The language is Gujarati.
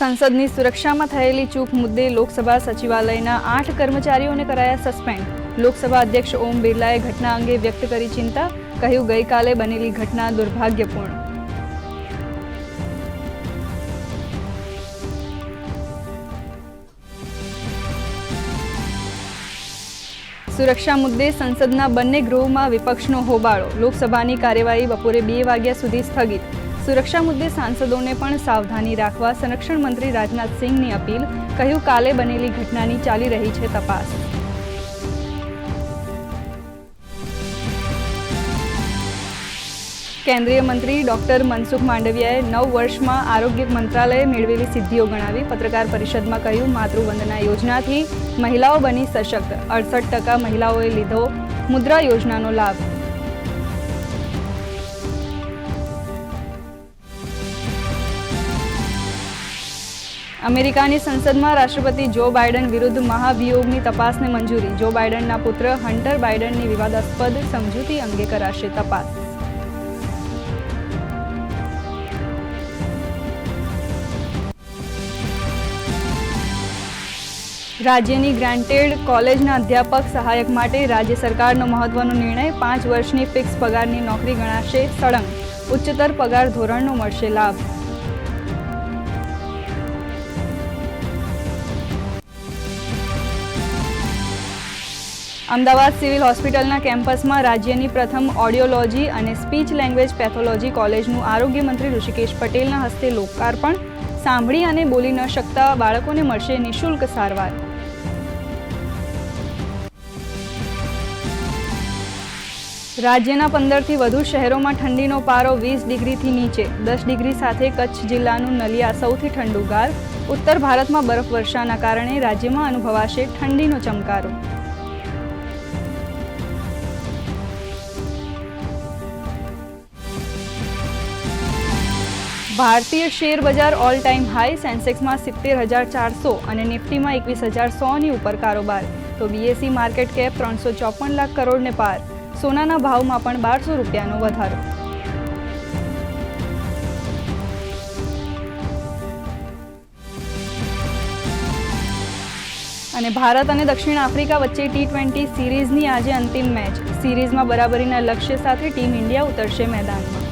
સંસદની સુરક્ષામાં થયેલી ચૂક મુદ્દે લોકસભા સચિવાલયના 8 કર્મચારીઓને કરાયા સસ્પેન્ડ। લોકસભા અધ્યક્ષ ઓમ બિરલાએ ઘટના અંગે વ્યક્ત કરી ચિંતા, કહ્યું ગઈકાલે બનેલી ઘટના દુર્ભાગ્યપૂર્ણ। સુરક્ષા મુદ્દે સંસદના બંને ગૃહોમાં વિપક્ષનો હોબાળો, લોકસભાની કાર્યવાહી બપોરે 2 વાગ્યા સુધી સ્થગિત। સુરક્ષા મુદ્દે સાંસદોને પણ સાવધાની રાખવા સંરક્ષણ મંત્રી રાજનાથ સિંહની અપીલ, કહ્યું કાલે બનેલી ઘટનાની ચાલી રહી છે તપાસ। કેન્દ્રીય મંત્રી ડોક્ટર મનસુખ માંડવિયાએ 9 વર્ષમાં આરોગ્ય મંત્રાલયે મેળવેલી સિદ્ધિઓ ગણાવી। પત્રકાર પરિષદમાં કહ્યું, માતૃવંદના યોજનાથી મહિલાઓ બની સશક્ત, 68% મહિલાઓએ લીધો મુદ્રા યોજનાનો લાભ। અમેરિકાની સંસદમાં રાષ્ટ્રપતિ જો બાઇડન વિરુદ્ધ મહાભિયોગની તપાસને મંજૂરી। જો બાઇડનના પુત્ર હન્ટર બાઇડનની વિવાદાસ્પદ સમજૂતી અંગે કરાશે તપાસ। રાજ્યની ગ્રાન્ટેડ કોલેજના અધ્યાપક સહાયક માટે રાજ્ય સરકારનો મહત્વનો નિર્ણય, 5 વર્ષની ફિક્સ પગારની નોકરી ગણાશે સળંગ, ઉચ્ચતર પગાર ધોરણનો મળશે લાભ। અમદાવાદ સિવિલ હોસ્પિટલના કેમ્પસમાં રાજ્યની પ્રથમ ઓડિયોલોજી અને સ્પીચ લેંગ્વેજ પેથોલોજી કોલેજનું આરોગ્ય મંત્રી ઋષિકેશ પટેલના હસ્તે લોકાર્પણ। સાંભળી અને બોલી ન શકતા બાળકોને મળશે નિઃશુલ્ક સારવાર। રાજ્યના 15થી વધુ શહેરોમાં ઠંડીનો પારો 20 ડિગ્રીથી નીચે, 10 ડિગ્રી સાથે કચ્છ જિલ્લાનું નલિયા સૌથી ઠંડુગાર। ઉત્તર ભારતમાં બરફવર્ષાના કારણે રાજ્યમાં અનુભવાશે ઠંડીનો ચમકારો। ભારતીય શેર બજાર ઓલ ટાઈમ હાઈ, સેન્સેક્સમાં 70,400 અને નિફ્ટીમાં 21,100ની ઉપર કારોબાર, તો બીએસઈ માર્કેટ કેપ 354 લાખ કરોડને પાર। સોનાના ભાવમાં પણ 1200 રૂપિયાનો વધારો। અને ભારત અને દક્ષિણ આફ્રિકા વચ્ચે T20 સિરીઝની આજે અંતિમ મેચ। સિરીઝમાં બરાબરીના લક્ષ્ય સાથે ટીમ ઇન્ડિયા ઉતરશે મેદાનમાં।